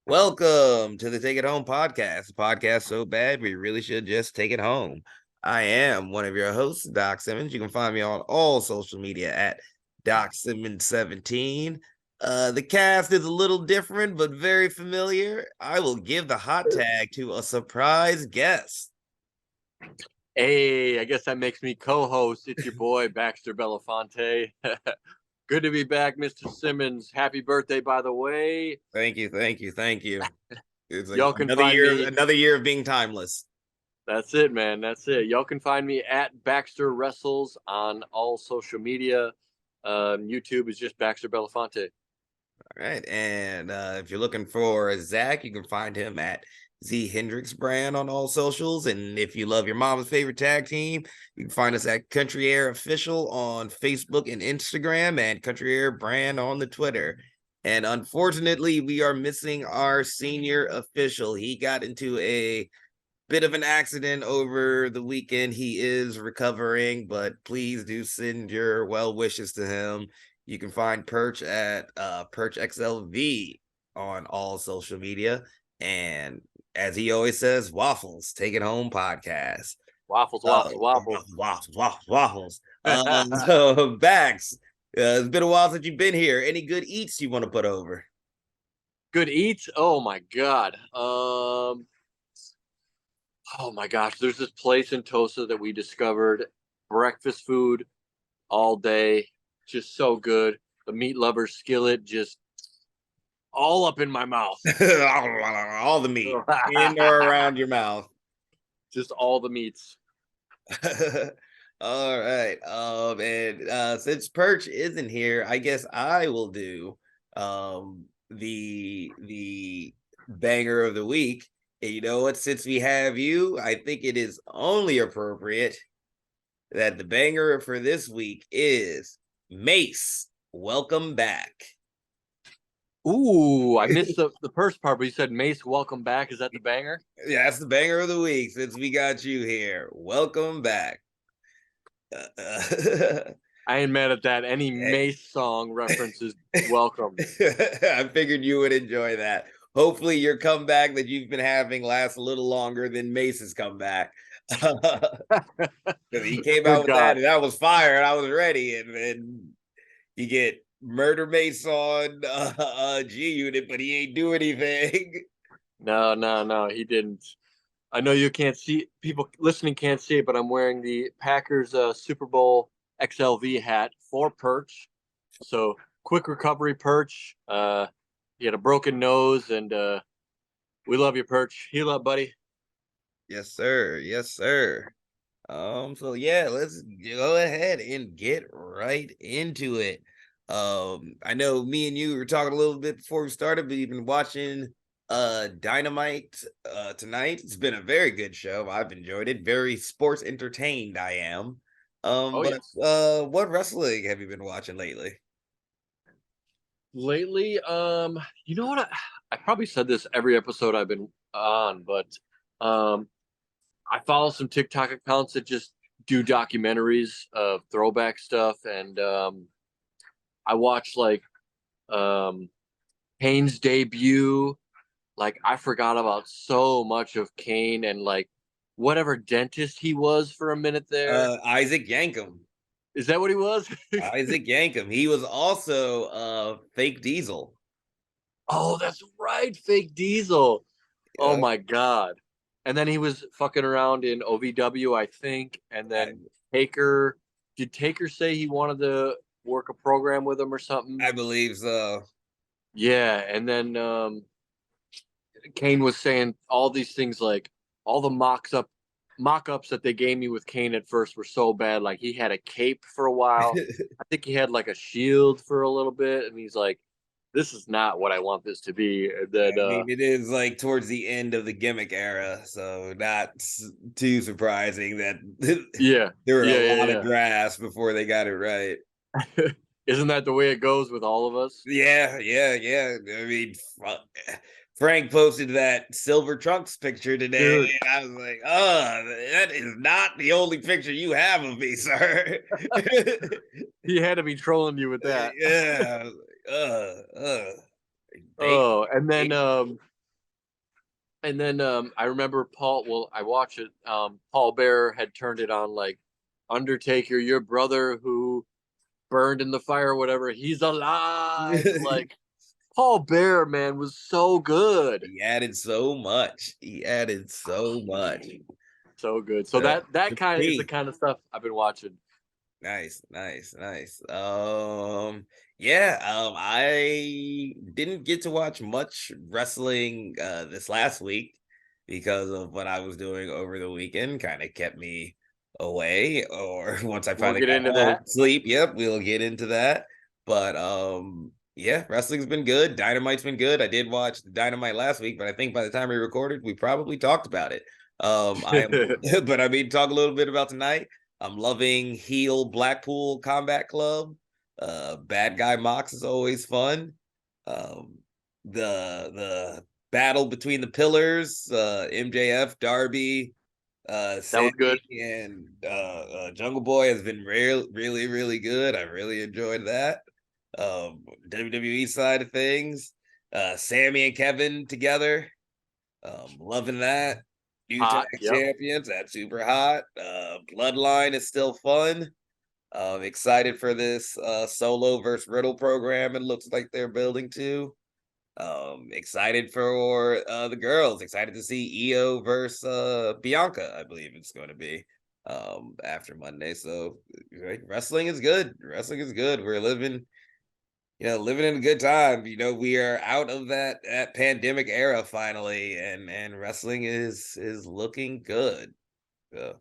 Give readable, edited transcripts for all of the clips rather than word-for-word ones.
Welcome to the Take It Home podcast. A podcast so bad we really should just take it home. I am one of your hosts, Doc Simmons. You can find me on all social media at Doc Simmons17. The cast is a little different, but very familiar. I will give the hot tag to a surprise guest. Hey, I guess that makes me co-host. It's your boy Baxter Belafonte. Good to be back, Mr. Simmons. Happy birthday, by the way. Thank you. It's like Y'all can find me. another year of being timeless. That's it, man. That's it. Y'all can find me at Baxter Wrestles on all social media. YouTube is just Baxter Belafonte. All right. And if you're looking for Zach, you can find him at Z Hendricks Brand on all socials. And if you love your mama's favorite tag team, you can find us at Country Air Official on Facebook and Instagram, and Country Air Brand on the Twitter. And unfortunately, we are missing our senior official. He got into a bit of an accident over the weekend. He is recovering, but please do send your well wishes to him. You can find Perch at Perch XLV on all social media. And as he always says, waffles, take it home podcast. Waffles. So, Bax, it's been a while since you've been here. Any good eats you want to put over? Good eats? Oh, my God. Oh, my gosh. There's this place in Tosa that we discovered. Breakfast food all day. Just so good. The meat lover skillet just all up in my mouth. All the meat in or around your mouth. Just all the meats. All right. And since Perch isn't here, I guess I will do the banger of the week. And you know what? Since we have you, I think it is only appropriate that the banger for this week is Mace. Welcome back. Ooh, I missed the first part, but you said Mace, welcome back. Is that the banger? Yeah, that's the banger of the week since we got you here. Welcome back. I ain't mad at that. Any Mace song references, welcome. I figured you would enjoy that. Hopefully your comeback that you've been having lasts a little longer than Mace's comeback. He came out with that, and that was fire, and I was ready. And you get Murder Mace on G Unit, but he ain't do anything. No, he didn't. I know you can't see, people listening can't see it, but I'm wearing the Packers Super Bowl XLV hat for Perch. So quick recovery, Perch. He had a broken nose, and we love you, Perch. Heal up, buddy. Yes, sir. Yes, sir. So yeah, let's go ahead and get right into it. I know me and you were talking a little bit before we started, but you've been watching Dynamite tonight. It's been a very good show. I've enjoyed it. Very sports entertained I am. Yes. What wrestling have you been watching lately? Lately, you know what? I probably said this every episode I've been on, but I follow some TikTok accounts that just do documentaries of throwback stuff, and I watched like Kane's debut. Like, I forgot about so much of Kane and like whatever dentist he was for a minute there. Isaac Yankem. Is that what he was? Isaac Yankem. He was also Fake Diesel. Oh, that's right, Fake Diesel. Yeah. Oh my God. And then he was fucking around in OVW, I think. And then Taker, did Taker say he wanted to work a program with him or something? I believe so. Yeah. And then Kane was saying all these things, like all the mock-ups that they gave me with Kane at first were so bad. Like, he had a cape for a while. I think he had like a shield for a little bit. And he's like, this is not what I want this to be. That I mean, it is like towards the end of the gimmick era, so not too surprising that there were a lot of grass before they got it right. Isn't that the way it goes with all of us? Yeah. I mean, Frank posted that Silver Trunks picture today, dude. And I was like, that is not the only picture you have of me, sir. He had to be trolling you with that. Yeah. Oh, and then And then I remember Paul. Well, I watched it. Paul Bear had turned it on like Undertaker, your brother who burned in the fire, or whatever. He's alive. Like Paul Bear, man, was so good, He added so much. He added so much. so good. So Uh, that kind of is the me. kind of stuff I've been watching. Nice, nice, nice. Yeah, I didn't get to watch much wrestling this last week because of what I was doing over the weekend. Kind of kept me away, or once I We'll finally get got into home, that. sleep. Yep, we'll get into that. But yeah, wrestling's been good. Dynamite's been good. I did watch the Dynamite last week, but I think by the time we recorded, we probably talked about it. I am, but I mean, talk a little bit about tonight. I'm loving heel Blackpool Combat Club. Bad Guy Mox is always fun. Um, the battle between the pillars, MJF, Darby, That was good. Sammy, and Jungle Boy has been really, really good. I really enjoyed that. WWE side of things, Sammy and Kevin together. Loving that. New tag Hot. Yep. champions. That's super hot. Bloodline is still fun. Excited for this Solo versus Riddle program. It looks like they're building to. Excited for the girls. Excited to see Io versus Bianca. I believe it's going to be after Monday. So wrestling is good. Wrestling is good. We're living living in a good time. We are out of that pandemic era finally, and wrestling is looking good. So,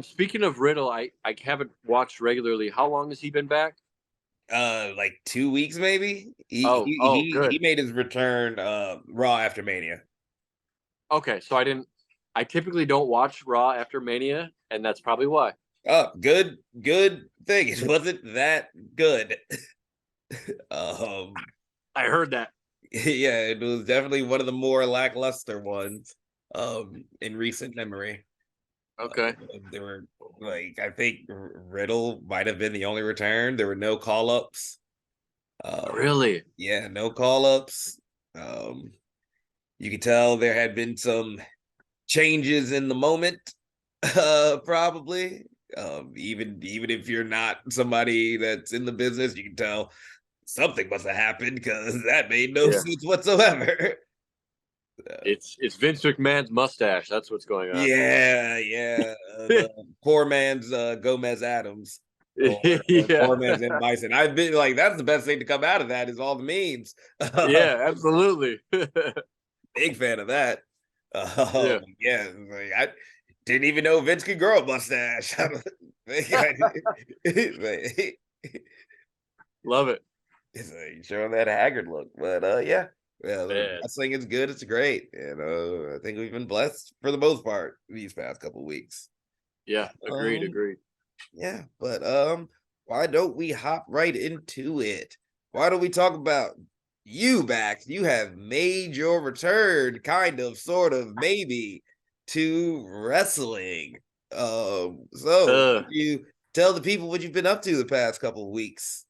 Speaking of Riddle, I haven't watched regularly. How long has he been back? like 2 weeks maybe. He Oh, he oh, he, good. he made his return Raw after Mania. Okay, so I didn't. I typically don't watch Raw after Mania, and that's probably why. Oh, good thing. It wasn't that good. um I heard that. yeah, it was definitely one of the more lackluster ones in recent memory. Okay. There were like I think Riddle might have been the only return. There were no call ups. Really? Yeah, no call ups. Um, you could tell there had been some changes in the moment, probably. Even if you're not somebody that's in the business, you can tell something must have happened because that made no Yeah. sense whatsoever. It's Vince McMahon's mustache. That's what's going on. Yeah, yeah. The poor man's Gomez Adams or Yeah. poor man's M. Bison. I've been like, that's the best thing to come out of that is all the memes. Yeah, absolutely. Big fan of that. Yeah. Yeah, like, I didn't even know Vince could grow a mustache. Love it. It's like showing that haggard look. But yeah. Yeah, the Man. wrestling is good. It's great. I think we've been blessed for the most part these past couple weeks. Yeah, agreed, Um, agreed. Yeah, but why don't we hop right into it? Why don't we talk about you, Bax? You have made your return, kind of, sort of, maybe, to wrestling. So Uh you tell the people what you've been up to the past couple of weeks.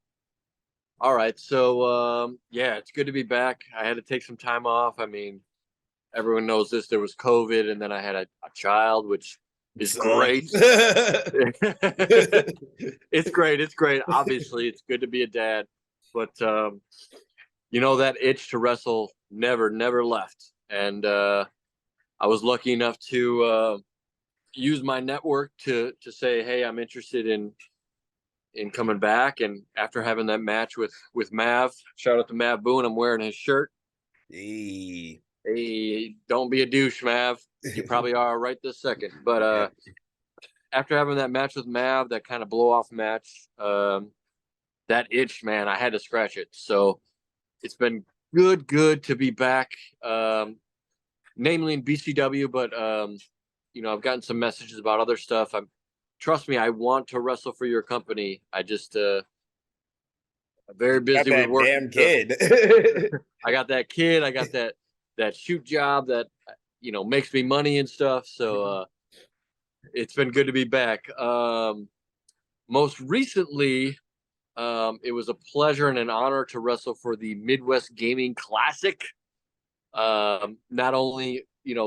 all right. So yeah, it's good to be back. I had to take some time off. I mean, everyone knows this. There was COVID, and then I had a child, which is great. Sucks. It's great. It's great. Obviously, it's good to be a dad, but that itch to wrestle never left. And I was lucky enough to use my network to say, hey, I'm interested in coming back. And after having that match with Mav, shout out to Mav Boone. I'm wearing his shirt. Hey. Hey, don't be a douche, Mav. You probably are right this second. But Yeah. after having that match with Mav, that kind of blow off match, that itch, man, I had to scratch it. So it's been good to be back, namely in BCW. But I've gotten some messages about other stuff. Trust me, I want to wrestle for your company. I just I'm very Got busy with that work and damn stuff. kid. I got that kid. I got that shoot job that makes me money and stuff. So it's been good to be back. Most recently, it was a pleasure and an honor to wrestle for the Midwest Gaming Classic. Not only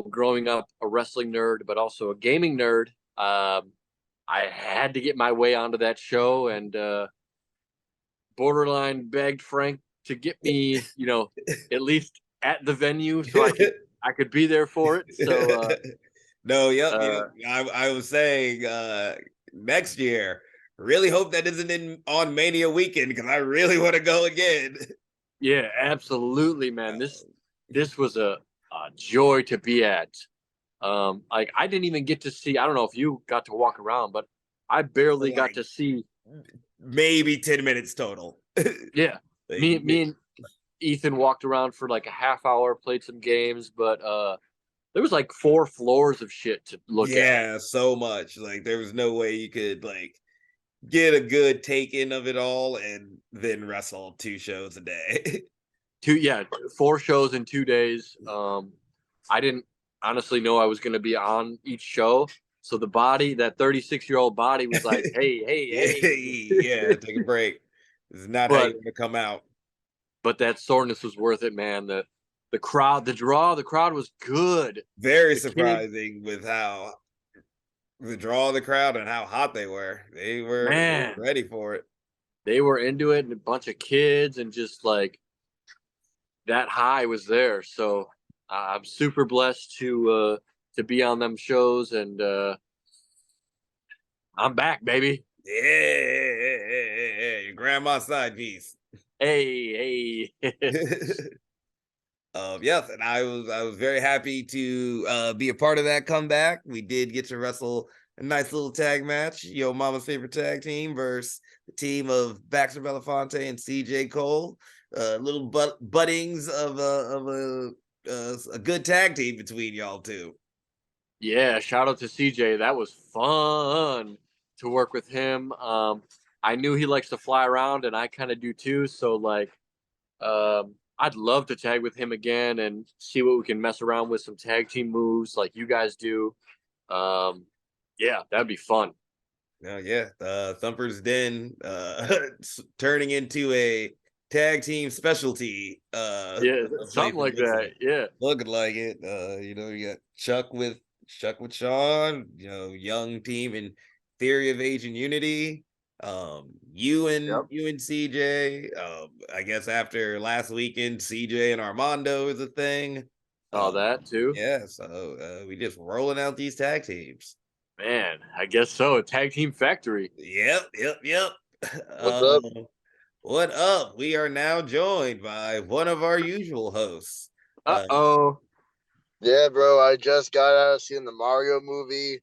growing up a wrestling nerd, but also a gaming nerd. I had to get my way onto that show, and borderline begged Frank to get me, at least at the venue so I could be there for it. So No, yep, yep. uh, I was saying next year. Really hope that isn't in on Mania weekend because I really want to go again. yeah, absolutely, man. This was a joy to be at. Like I didn't even get to see. I don't know if you got to walk around, but I barely got Like to see. maybe 10 minutes total. Yeah, Like, me and Ethan walked around for like a half hour, played some games, but there was like 4 floors of shit to look at. yeah, so much. Like there was no way you could like get a good take in of it all and then wrestle 2 shows a day. Yeah, 4 shows in 2 days. I didn't honestly know I was going to be on each show, so the body, that 36-year-old body, was like, "Hey, hey, Yeah, hey." take a break. This is not how you but want to come out. but that soreness was worth it, man. The crowd, the crowd was good. Very The kid, surprising with how the draw of the crowd and how hot they were. They were man, ready for it. they were into it, and a bunch of kids, and just like that high was there. So I'm super blessed to be on them shows, and I'm back, baby. Yeah, your grandma's side piece. Hey, hey. Yes, and I was very happy to be a part of that comeback. We did get to wrestle a nice little tag match, Yo Mama's favorite tag team versus the team of Baxter Belafonte and CJ Cole. Little buttings of a good tag team between y'all two. Yeah, shout out to CJ. That was fun to work with him. I knew he likes to fly around, and I kind of do too. So like, I'd love to tag with him again and see what we can mess around with, some tag team moves like you guys do. Um, yeah, that'd be fun. Yeah, Thumper's Den turning into a tag team specialty Yeah, place something of like that. wrestling. Yeah. Looking like it. You got Chuck with Sean, young team in Theory of Age and Unity. You and Yep. you and CJ. I guess after last weekend, CJ and Armando is a thing. All that too. Yeah, so we just rolling out these tag teams. Man, I guess so. A tag team factory. Yep. What's up? Um, what up? We are now joined by one of our usual hosts. Uh oh. Yeah, bro. I just got out of seeing the Mario movie.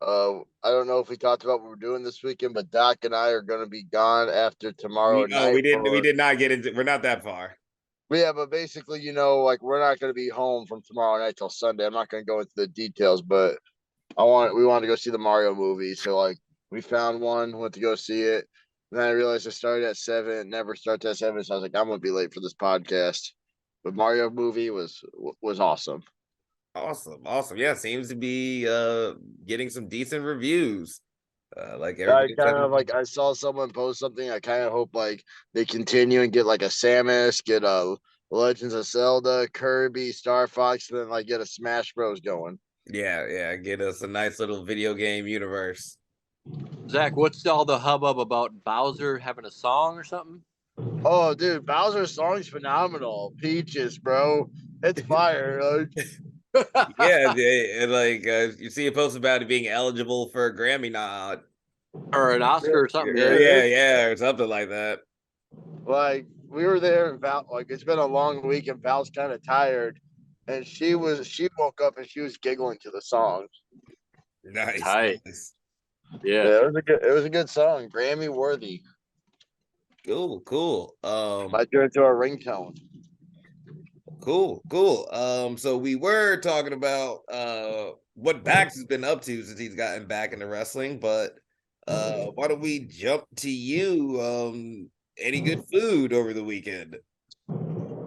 I don't know if we talked about what we're doing this weekend, but Doc and I are gonna be gone after tomorrow We night didn't we for. did not get into we're not that far. Yeah, but basically, like we're not gonna be home from tomorrow night till Sunday. I'm not gonna go into the details, but we wanted to go see the Mario movie, so like we found one, went to go see it. And then I realized it started at 7, it never starts at 7, so I was like, I'm gonna be late for this podcast. But Mario movie was awesome. Awesome. Yeah, seems to be getting some decent reviews. Like I everybody kind said. of like I saw someone post something. I kind of hope like they continue and get like a Samus, get a Legends of Zelda, Kirby, Star Fox, and then like get a Smash Bros going. Yeah, get us a nice little video game universe. Zach, what's all the hubbub about Bowser having a song or something? Oh, dude, Bowser's song's phenomenal. Peaches, bro, it's fire. Yeah, and like you see a post about it being eligible for a Grammy nod. Or an Oscar or something, Or yeah. yeah, or something like that. Like we were there, and Val, like it's been a long week, and Val's kind of tired, and she woke up and she was giggling to the song. Nice, Tight. nice. Yeah. Yeah, it was a good song, Grammy worthy. Cool. Might turn into a ringtone. Cool. So we were talking about what Bax has been up to since he's gotten back into wrestling, but why don't we jump to you? Any good food over the weekend?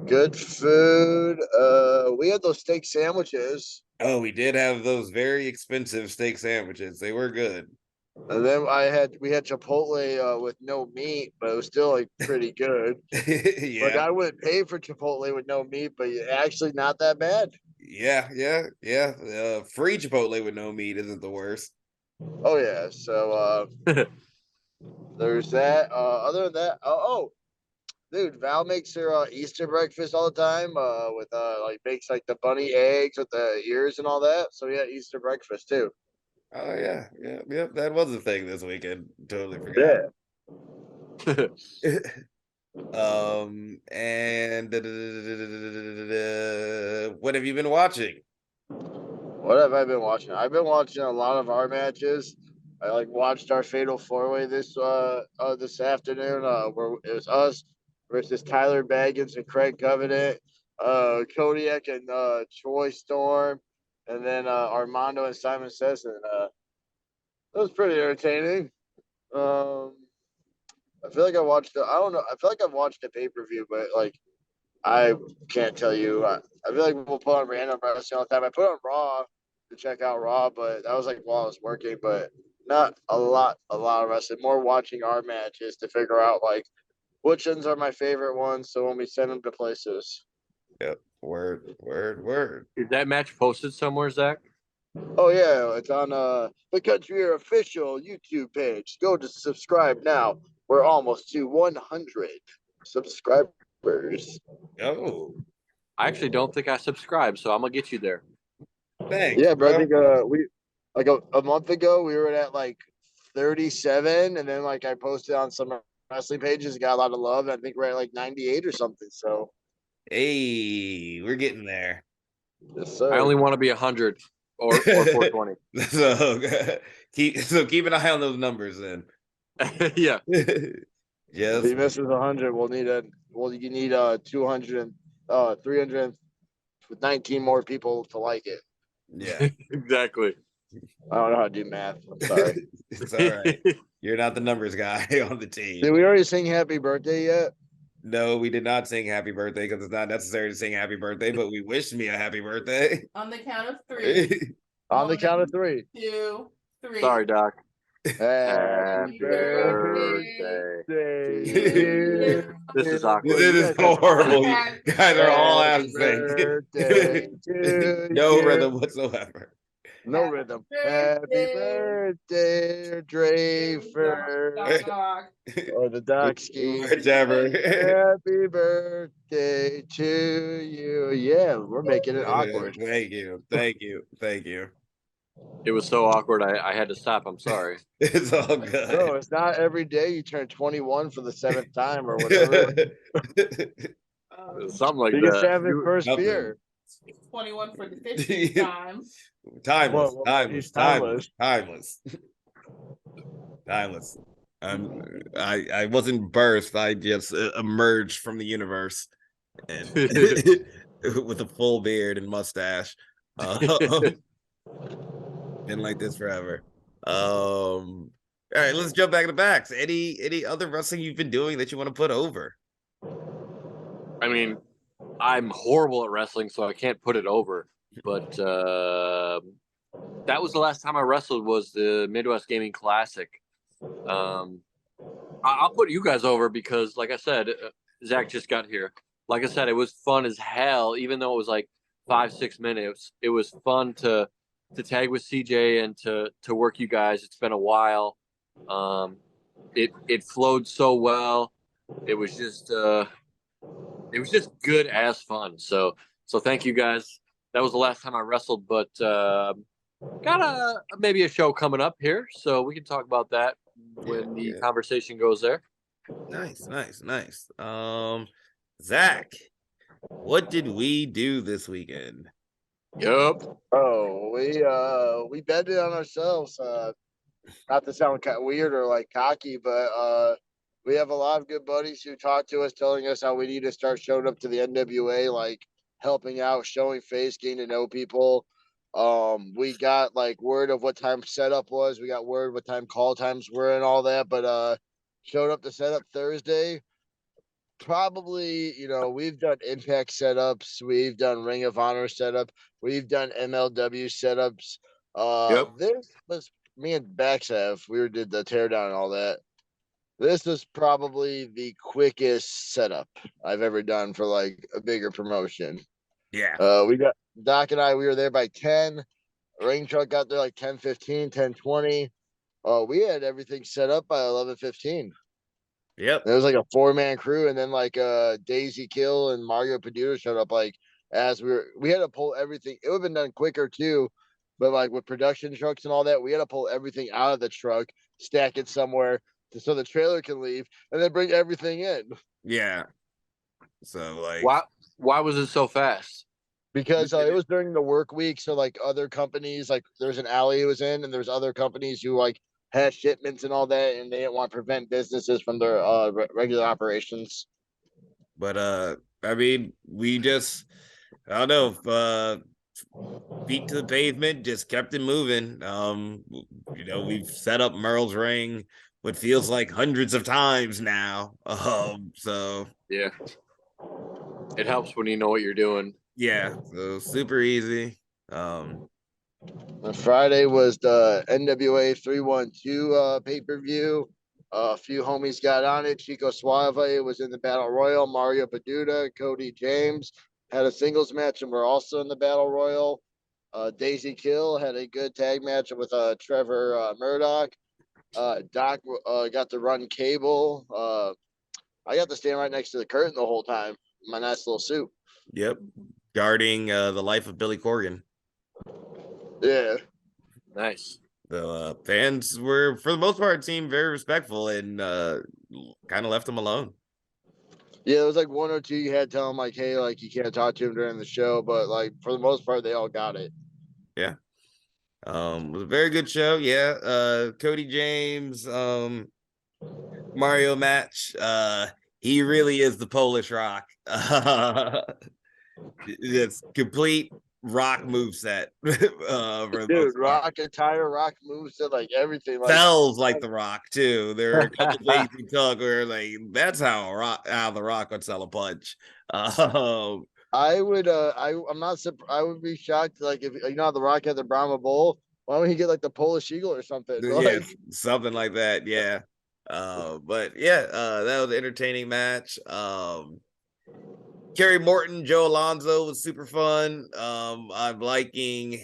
Good food. We had those steak sandwiches. Oh, we did have those very expensive steak sandwiches. They were good. And then we had Chipotle with no meat, but it was still like pretty good. Like Yeah. I wouldn't pay for Chipotle with no meat, but actually not that bad. Yeah. Free Chipotle with no meat isn't the worst. Oh yeah. So there's that. Other than that, dude, Val makes her Easter breakfast all the time. With like makes like the bunny eggs with the ears and all that. So yeah, Easter breakfast too. Oh yeah. That was a thing this weekend. Totally forgot. Yeah. And what have you been watching? What have I been watching? I've been watching a lot of our matches. I like watched our Fatal Four Way this afternoon. Where it was us versus Tyler Baggins and Craig Covenant, Kodiak and Troy Storm, and then Armando and Simon Says, and it was pretty entertaining. Um, I feel like I watched. I don't know. I feel like I've watched a pay per view, but like I can't tell you. I feel like we'll put on random wrestling all the time. I put on Raw to check out Raw, but that was like while I was working. But not a lot of wrestling. More watching our matches to figure out like which ones are my favorite ones. So when we send them to places. Yep. Word. Is that match posted somewhere, Zach? Oh yeah, it's on the Country Air official YouTube page. Go to subscribe now. We're almost to 100 subscribers. Oh, I actually don't think I subscribed, so I'm gonna get you there. thanks, Yeah, but I bro. think we like a month ago we were at like 37, and then like I posted on some wrestling pages, got a lot of love. And I think we're at like 98 or something. So Hey, we're getting there. yes, I sir. only want to be 100 or 420. Keep an eye on those numbers then. Yeah, If Just he misses 100, you need 200 and 319 more people to like it. yeah. exactly. I don't know how to do math. I'm sorry. It's all right. You're not the numbers guy on the team. Did we already sing happy birthday yet? No, we did not sing happy birthday because it's not necessary to sing happy birthday, but we wished me a happy birthday. On the count of three. On the count of 3. 2, 3. Sorry, Doc. Happy birthday birthday. This is awkward. It is horrible. You guys are all out of sync. Birthday to No you. rhythm whatsoever. No rhythm. Happy birthday, Drafer. Or the Doc Ski. Whichever. Happy birthday to you. Yeah, we're making it awkward. Thank you. It was so awkward. I had to stop. I'm sorry. It's all No, good. it's not every day you turn 21 for the 7th time or whatever. Something like He gets to that. have his first Nothing. beer. 21 for the 50th time. Timeless. Well, he's timeless. I wasn't birthed. I just emerged from the universe and with a full beard and mustache. Been like this forever. All right, let's jump back to backs. Any other wrestling you've been doing that you want to put over? I mean, I'm horrible at wrestling, so I can't put it over. But that was the last time I wrestled was the Midwest Gaming Classic. I'll put you guys over because, like I said, Zach just got here. Like I said, it was fun as hell, even though it was like 5-6 minutes. It was fun to tag with CJ and to work you guys. It's been a while. It flowed so well. It was just good as fun. So thank you guys. That was the last time I wrestled, but got maybe a show coming up here, so we can talk about that when the conversation goes there. Nice. Zach, what did we do this weekend? Yep. Oh, we bet it on ourselves. Not to sound kind of weird or like cocky, but we have a lot of good buddies who talk to us, telling us how we need to start showing up to the NWA, like helping out, showing face, getting to know people. We got like word of what time setup was. We got word what time call times were and all that, but showed up to set up Thursday. Probably, we've done Impact setups, we've done Ring of Honor setup, we've done MLW setups. Yep. This was me and Baxter did the teardown and all that. This was probably the quickest setup I've ever done for like a bigger promotion. Yeah. We got Doc and I, we were there by 10. Rain truck got there like 10:15, 10:20. We had everything set up by 11:15. Yep. There was like a 4-man crew, and then like Daisy Kill and Mario Padula showed up like as we had to pull everything. It would have been done quicker too, but like with production trucks and all that, we had to pull everything out of the truck, stack it somewhere so the trailer can leave, and then bring everything in. Yeah. So like Why was it so fast? Because it was during the work week, so like other companies, like there's an alley it was in, and there's other companies who like had shipments and all that, and they didn't want to prevent businesses from their regular operations. But I mean, we just I don't know if feet to the pavement, just kept it moving. We've set up Merle's ring what feels like hundreds of times now. So Yeah, it helps when you know what you're doing. yeah, so super easy. And Friday was the NWA 312 pay-per-view. A few homies got on it. Chico Suave was in the Battle Royal. Mario Paduda, Cody James had a singles match and were also in the Battle Royal. Daisy Kill had a good tag match with Trevor Murdoch. Doc got to run cable. I got to stand right next to the curtain the whole time. My nice little suit. Yep, guarding the life of Billy Corgan. Yeah. Nice. The fans were, for the most part, seemed very respectful and kind of left him alone. Yeah, there was like one or two you had to tell them like, hey, like you can't talk to him during the show, but like for the most part, they all got it. Yeah. It was a very good show. Yeah. Cody James, Mario match. He really is the Polish Rock. It's complete rock moveset. Dude, rock attire, rock moves, and like everything. Like Sells like the Rock too. There are a couple things he took where like that's how the Rock would sell a punch. I would, I'm not surprised. I would be shocked, like if you know how the Rock had the Brahma Bull. Why don't he get like the Polish Eagle or something? Yeah, Like, something like that. Yeah. But yeah, that was an entertaining match. Kerry Morton, Joe Alonzo was super fun. I'm liking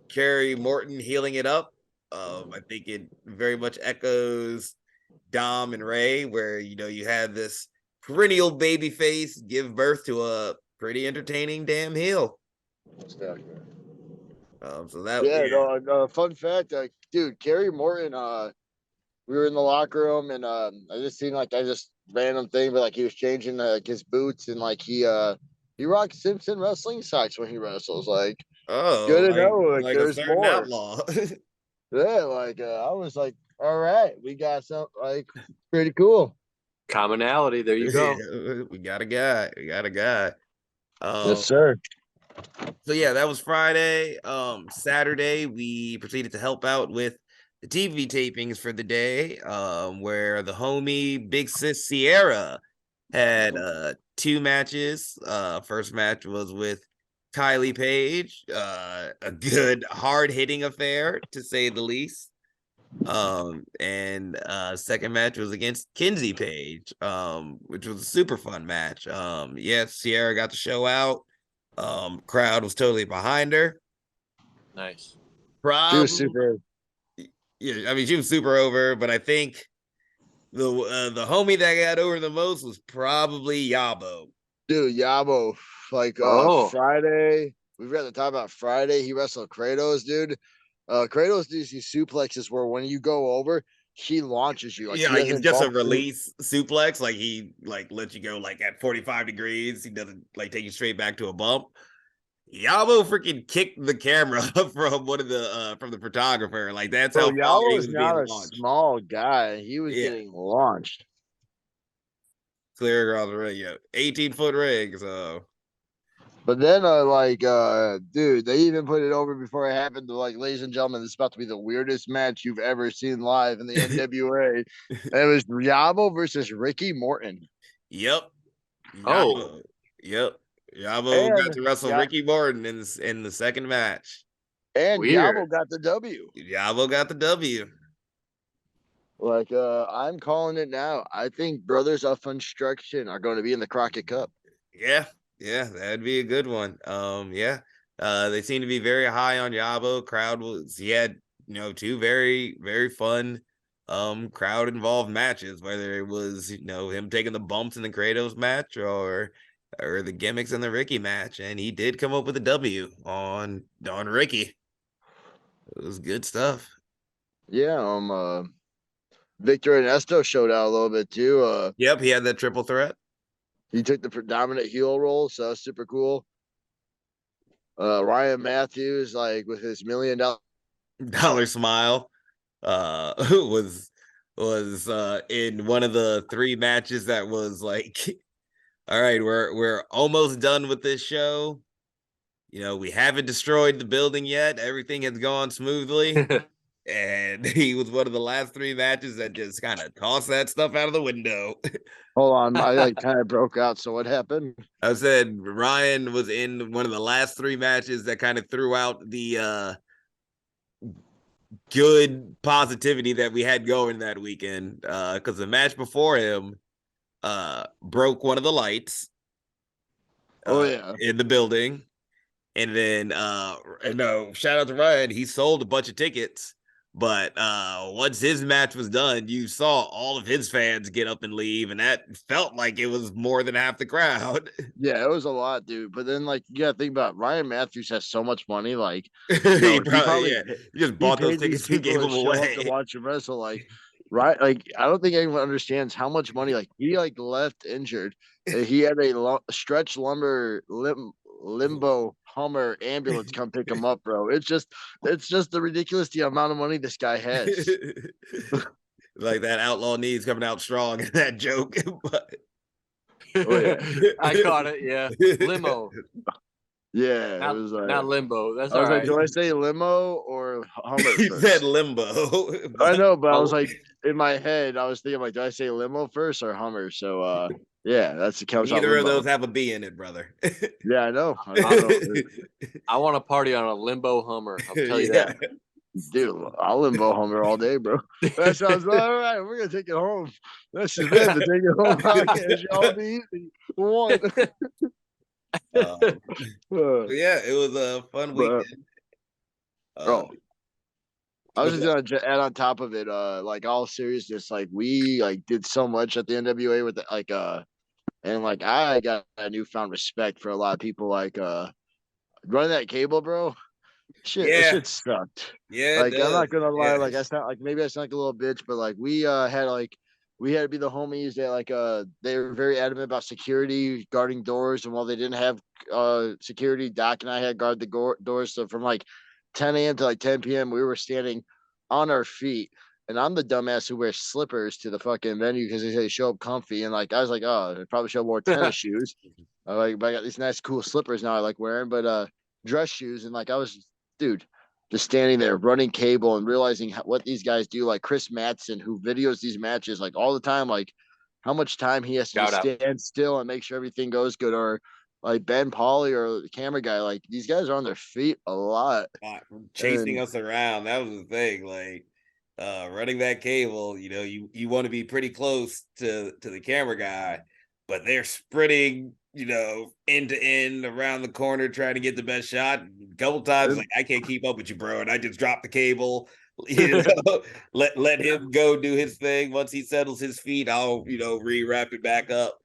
Kerry Morton healing it up. I think it very much echoes Dom and Ray, where you have this perennial baby face give birth to a pretty entertaining damn heel. So that yeah, no, fun fact, dude, Kerry Morton, we were in the locker room and I just seen like I just random thing, but like he was changing like his boots and like he rocks Simpson wrestling socks when he wrestles. Like, good to know. Like, like a there's certain more. outlaw. Yeah, like I was like, all right, we got some like pretty cool. Commonality. There you go. Yeah, we got a guy. We got a guy. Yes, sir. So yeah, that was Friday. Saturday we proceeded to help out with the TV tapings for the day. Where the homie Big Sis Sierra had two matches. First match was with Kylie Page. A good hard hitting affair to say the least. And second match was against Kinsey Page, which was a super fun match. Yeah, Sierra got to show out. Crowd was totally behind her. Nice. She was super. Yeah, I mean she was super over, but I think the homie that got over the most was probably Yabo. Dude, Yabo, like Friday, we've got to talk about Friday. He wrestled Kratos, dude. Kratos does these suplexes where when you go over, he launches you. Like, Yeah, he like it's doesn't just a bump you. release suplex. Like he like lets you go like at 45 degrees. He doesn't like take you straight back to a bump. Yabo freaking kicked the camera from one of the from the photographer. Like that's Bro, how far he Yabo's was being not a launched. small guy. He was Yeah. getting launched. Clear across the ring, yeah. 18-foot ring. So But then, dude, they even put it over before it happened. To like, ladies and gentlemen, this is about to be the weirdest match you've ever seen live in the NWA. And it was Yabo versus Ricky Morton. Yep. Oh. Yep. Yabo got to wrestle yeah, Ricky Morton in the second match. And Weird. Yabo got the W. Yabo got the W. Like, I'm calling it now. I think Brothers of Construction are going to be in the Crockett Cup. Yeah, that'd be a good one. Yeah. They seem to be very high on Yabo. Crowd was two very, very fun crowd involved matches, whether it was, him taking the bumps in the Kratos match or the gimmicks in the Ricky match. And he did come up with a W on Ricky. It was good stuff. Yeah, Victor and Esto showed out a little bit too. Yep, he had that triple threat. He took the predominant heel role, so that's super cool. Ryan Matthews, like with his $1 million Dollar Smile was in one of the 3 matches that was like, all right, we're almost done with this show. We haven't destroyed the building yet. Everything has gone smoothly. And he was one of the last 3 matches that just kind of tossed that stuff out of the window. Hold on, I like kind of broke out. So what happened? I said Ryan was in one of the last 3 matches that kind of threw out the good positivity that we had going that weekend. Because the match before him broke one of the lights. In the building. And then shout out to Ryan. He sold a bunch of tickets. But once his match was done, you saw all of his fans get up and leave, and that felt like it was more than half the crowd. Yeah, it was a lot, dude. But then, like, you gotta think about Ryan Matthews has so much money. Like, he just bought those tickets and gave them away to watch him wrestle. Like, right? Like, I don't think anyone understands how much money. Like, he left injured. He had a stretch lumber limbo Hummer ambulance come pick him up, bro. It's just the ridiculous the amount of money this guy has. Like that outlaw knees coming out strong in that joke. But I caught it. Yeah, limo. Yeah, not, it was like, not limbo. That's I was all like, right. do I say limo or Hummer? He first? said limbo. I know, but I was like, in my head, I was thinking like, do I say limo first or Hummer? So yeah, that's the count. Neither of those have a B in it, brother. Yeah, I know. I want to party on a limbo Hummer. I'll tell you that. Dude, I'll limbo Hummer all day, bro. That sounds all right. We're gonna take it home. That's just been the take it home podcast. Y'all be easy. One. Yeah, it was a fun weekend. Bro, I was just gonna add on top of it, like all seriousness, like we did so much at the NWA with and like I got a newfound respect for a lot of people, like running that cable, bro. That shit sucked. Yeah, like I'm not gonna lie, like I sound like maybe I sound like a little bitch, but like we had to be the homies that they were very adamant about security guarding doors, and while they didn't have security, Doc and I had guard the doors. So from like 10 a.m. to like 10 p.m. we were standing on our feet. And I'm the dumbass who wears slippers to the fucking venue because they say show up comfy. And like I was like, oh, I probably should have wore tennis shoes. But I got these nice cool slippers now I like wearing, but dress shoes. And like I was, dude, just standing there running cable and realizing what these guys do. Like Chris Matson, who videos these matches like all the time, like how much time he has to stand still and make sure everything goes good. Or like Ben Pauly or the camera guy, like these guys are on their feet a lot. Chasing us around. That was the thing. Like running that cable, you want to be pretty close to the camera guy, but they're sprinting, end to end around the corner trying to get the best shot. A couple times, like, I can't keep up with you, bro, and I just dropped the cable. Let him go do his thing. Once he settles his feet, I'll re-wrap it back up.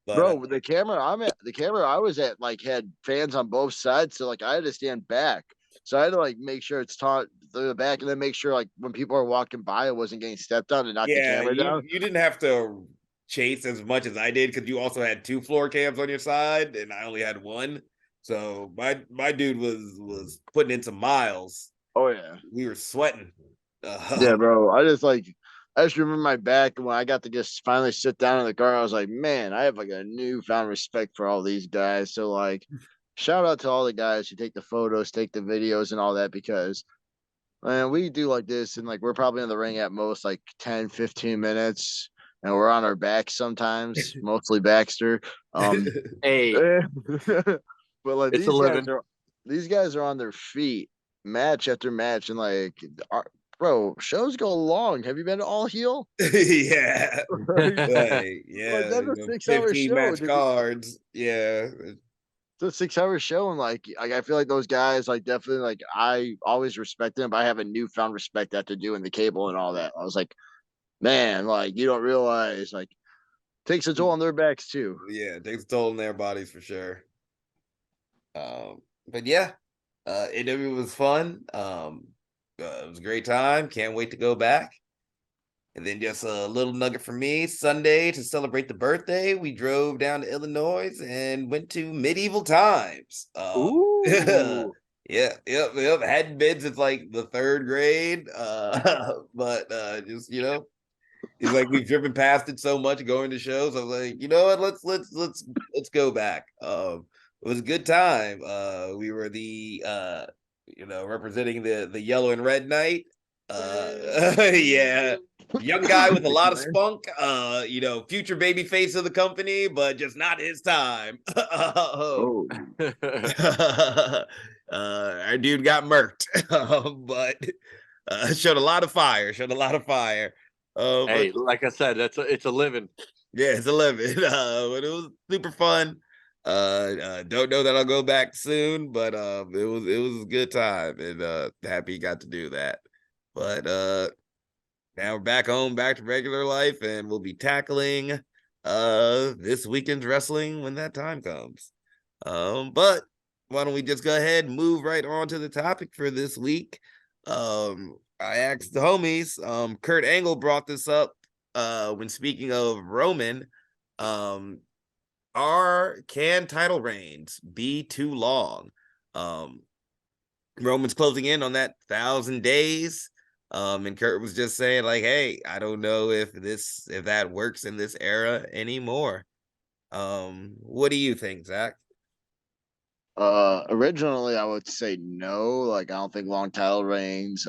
But, bro, the camera I was at had fans on both sides, so like I had to stand back. So I had to make sure it's taught through the back, and then make sure when people are walking by, it wasn't getting stepped on and knock the camera down. You didn't have to chase as much as I did because you also had 2 floor cams on your side, and I only had 1. So my dude was putting in some miles. Oh yeah, we were sweating. Yeah, bro. I just remember my back, and when I got to just finally sit down in the car, I was like, man, I have a newfound respect for all these guys. So shout out to all the guys who take the photos, take the videos, and all that, because man, we do like this, and we're probably in the ring at most 10, 15 minutes, and we're on our back sometimes, mostly Baxter. Hey, but it's these guys are on their feet, match after match, and like, bro, shows go long. Have you been to All Heel? Yeah. Like, Yeah. that's a 6-hour 15 show. match Dude. cards. Yeah. It's a 6-hour show, and like I feel like those guys, like, definitely, like, I always respect them, but I have a newfound respect after doing the cable and all that. I was like, man, like, you don't realize, like, takes a toll on their backs too. Yeah, it takes a toll on their bodies for sure. But yeah, AW was fun. It was a great time. Can't wait to go back. And then just a little nugget for me. Sunday to celebrate the birthday, we drove down to Illinois and went to medieval times. Ooh. Yep. Hadn't been since like the third grade. But just it's like we've driven past it so much going to shows. I was like, you know what? Let's go back. It was a good time. We were the representing the yellow and red knight. Yeah, young guy with a lot of spunk. Future baby face of the company, but just not his time. Oh, Our dude got murked, but showed a lot of fire. Hey, But like I said, it's a living. yeah, it's 11. But it was super fun. Don't know that I'll go back soon, but it was a good time, and happy you got to do that. But now we're back home, back to regular life, and we'll be tackling this weekend's wrestling when that time comes. But why don't we just go ahead and move right on to the topic for this week? I asked the homies. Kurt Angle brought this up when speaking of Roman. Can title reigns be too long? Roman's closing in on that 1,000 days. And Kurt was just saying, like, hey, I don't know if that works in this era anymore. What do you think, Zach? originally I would say no. Like, I don't think long title reigns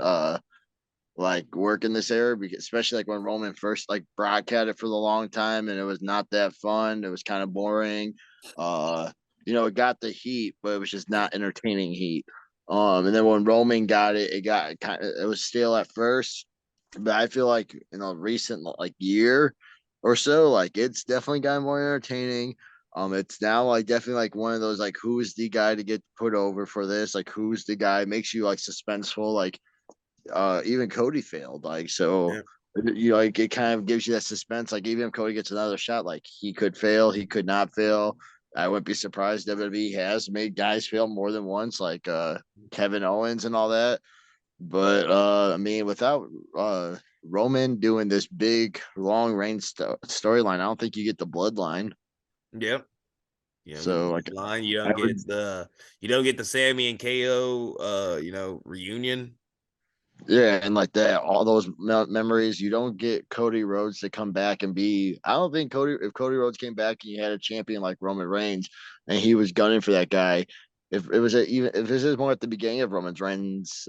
like work in this era, because especially like when Roman first like broadcasted for the long time, and it was not that fun. It was kind of boring. Uh, it got the heat, but it was just not entertaining heat. And then when Roman got it, it was stale at first, but I feel like recent like year or so, like it's definitely gotten more entertaining. It's now like definitely like one of those like who's the guy to get put over for this? Like who's the guy? It makes you like suspenseful. Like even Cody failed. Like so, Yeah. like it kind of gives you that suspense. Like even if Cody gets another shot, like he could fail, he could not fail. I wouldn't be surprised WWE has made guys fail more than once, like Kevin Owens and all that. But I mean, without Roman doing this big long range storyline, I don't think you get the bloodline. Yep. You don't get So like the line. You I don't would, get the Sammy and KO reunion. yeah, and like that, all those memories. You don't get Cody Rhodes to come back and be. I don't think if Cody Rhodes came back and you had a champion like Roman Reigns, and he was gunning for that guy. If it was even if this is more at the beginning of Roman Reigns'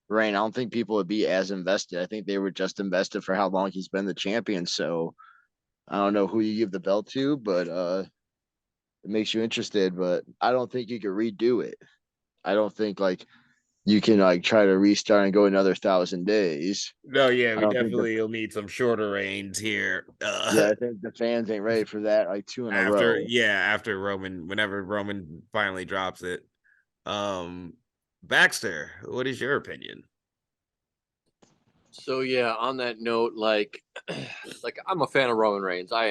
reign, I don't think people would be as invested. I think they were just invested for how long he's been the champion. So I don't know who you give the belt to, but it makes you interested. But I don't think you could redo it. I don't think like you can like try to restart and go another 1,000 days. No, yeah, I we don't think the definitely will need some shorter reigns here. Yeah, I think the fans ain't ready for that. Like two in a After row. after Roman, whenever Roman finally drops it. Baxter, what is your opinion? So yeah, on that note, like like I'm a fan of Roman Reigns. I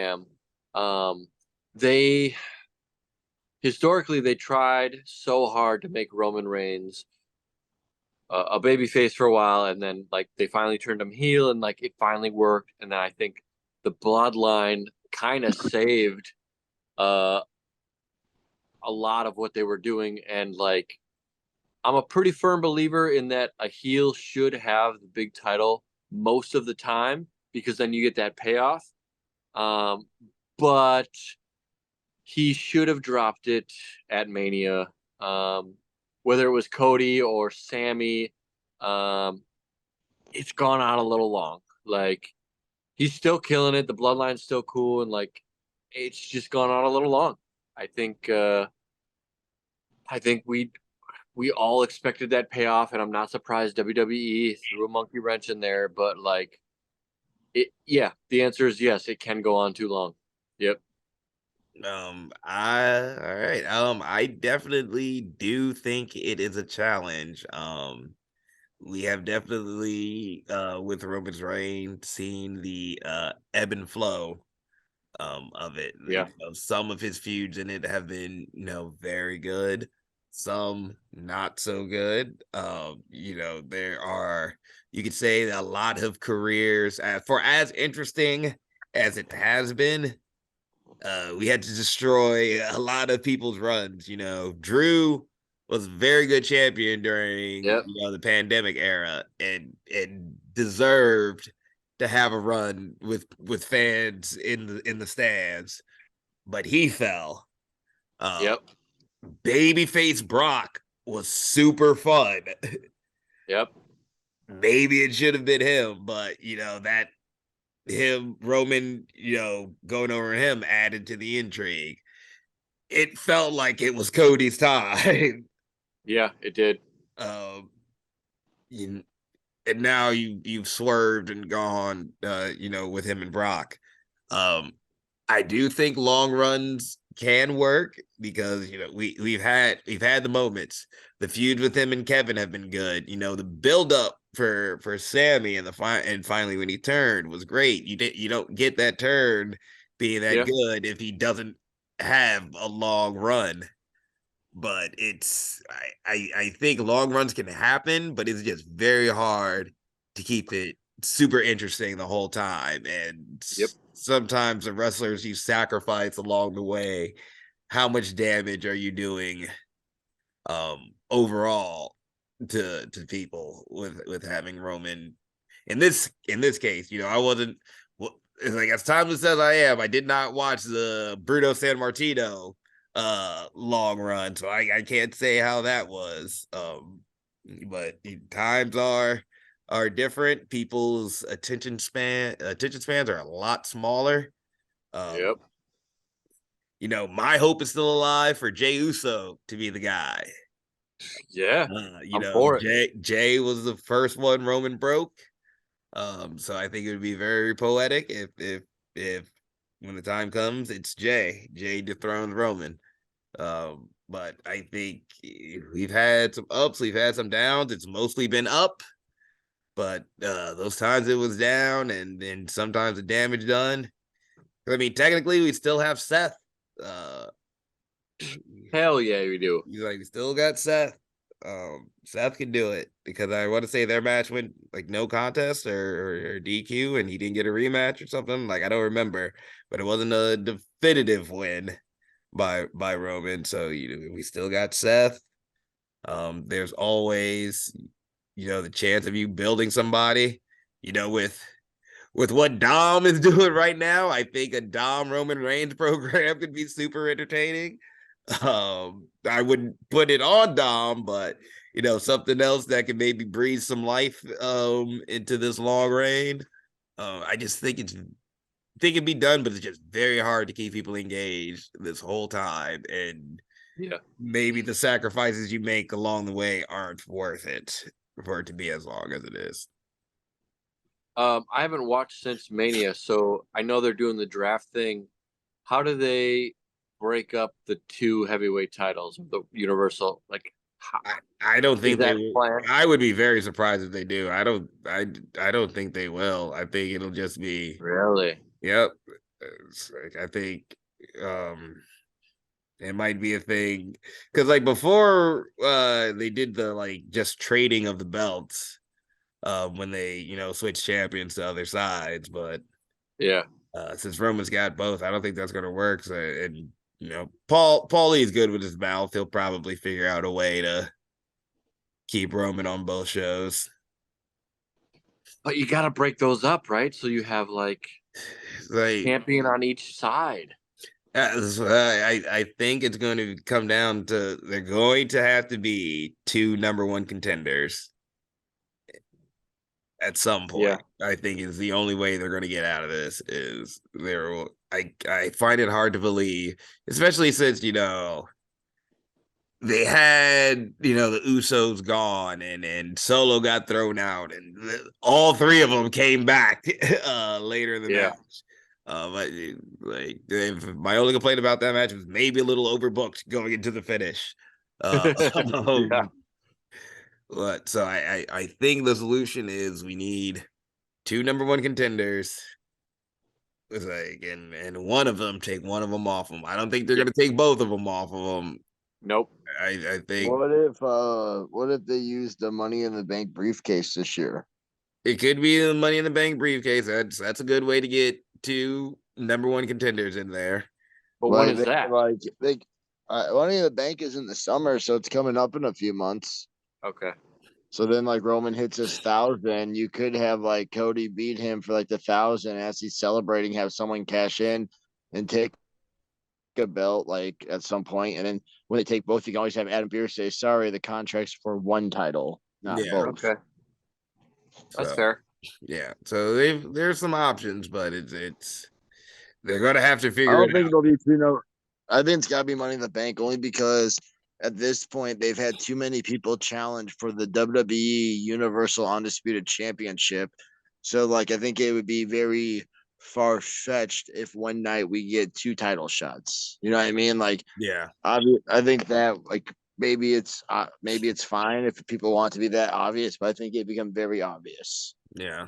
am. They historically they tried so hard to make Roman Reigns a baby face for a while, and then like they finally turned him heel, and like it finally worked. And then I think the bloodline kind of saved uh, a lot of what they were doing. And like I'm a pretty firm believer in that a heel should have the big title most of the time, because then you get that payoff. Um, but he should have dropped it at Mania. Whether it was Cody or Sammy, um, it's gone out a little long. Like he's still killing it. The bloodline's still cool, and like it's just gone on a little long. I think I think we all expected that payoff, and I'm not surprised WWE threw a monkey wrench in there, but like the answer is yes, it can go on too long. Yep. All right. I definitely do think it is a challenge. We have definitely with Roman's reign seen the ebb and flow of it. Yeah. Some of his feuds in it have been, very good, some not so good. There are, you could say, a lot of careers for as interesting as it has been. We had to destroy a lot of people's runs. Drew was a very good champion during Yep. the pandemic era, and deserved to have a run with fans in the stands, but he fell. Yep. Babyface Brock was super fun. Yep. Maybe it should have been him, but that him Roman, going over him added to the intrigue. It felt like it was Cody's time. Yeah, it did. You, and now you've swerved and gone, with him and Brock. I do think long runs can work because we've had the moments. The feud with him and Kevin have been good. The build up for Sammy and finally when he turned was great. You don't get that turn being that good if he doesn't have a long run. But I think long runs can happen, but it's just very hard to keep it super interesting the whole time. And sometimes the wrestlers you sacrifice along the way, how much damage are you doing overall to people with having Roman in this case? I wasn't, it's like, as timeless as I am, I did not watch the Bruno San Martino long run, so I can't say how that was. But times are different. People's attention spans are a lot smaller. My hope is still alive for Jey Uso to be the guy. Yeah. I'm for it. Jay was the first one Roman broke. So I think it would be very poetic if when the time comes, it's Jay dethrones Roman. But I think we've had some ups, we've had some downs. It's mostly been up, but those times it was down, and then sometimes the damage done. I mean, technically, we still have Seth. Hell yeah, we do. We still got Seth. Seth can do it because I want to say their match went like no contest or DQ, and he didn't get a rematch or something. Like, I don't remember, but it wasn't a definitive win by Roman. So we still got Seth. There's always the chance of you building somebody. With what Dom is doing right now, I think a Dom Roman Reigns program could be super entertaining. I wouldn't put it on Dom, but something else that can maybe breathe some life into this long reign. I just think it'd be done, but it's just very hard to keep people engaged this whole time. And maybe the sacrifices you make along the way aren't worth it for it to be as long as it is. I haven't watched since Mania, so I know they're doing the draft thing. How do they break up the two heavyweight titles of the Universal? Like, I don't think they will. Planned? I would be very surprised if they do. I don't think they will. I think it'll just be really. Yep. I think it might be a thing because like before they did the just trading of the belts when they switched champions to other sides, but since Roman's got both, I don't think that's gonna work. So, and Paulie's good with his mouth. He'll probably figure out a way to keep Roman on both shows. But you got to break those up, right? So you have like champion on each side. I think it's going to come down to they're going to have to be two number one contenders at some point. I think is the only way they're going to get out of this is I find it hard to believe, especially since they had, the Usos gone and Solo got thrown out, and all three of them came back later in the Yeah. match. But like, my only complaint about that match was maybe a little overbooked going into the finish. Yeah. But so I think the solution is we need two number one contenders. It's like, and one of them, take one of them off them. I don't think they're gonna take both of them off of them. Nope. I think What if they use the Money in the Bank briefcase this year? it could be the Money in the Bank briefcase. That's a good way to get two number one contenders in there. But when is they, that? Money in the Bank is in the summer, so it's coming up in a few months. Okay. So then, like Roman hits his 1,000, you could have like Cody beat him for like the 1,000 as he's celebrating, have someone cash in and take a belt like at some point, and then when they take both, you can always have Adam Pearce say, "Sorry, the contract's for one title, not Yeah. both." Okay. That's fair. Yeah. So there's some options, but it's they're gonna have to I figure don't it think out. it'll be I think it's got to be Money in the Bank only because at this point they've had too many people challenge for the WWE Universal Undisputed Championship. So like I think it would be very far fetched if one night we get two title shots. You know what I mean? Like Yeah. I think that like maybe it's fine if people want to be that obvious, but I think it become very obvious. Yeah.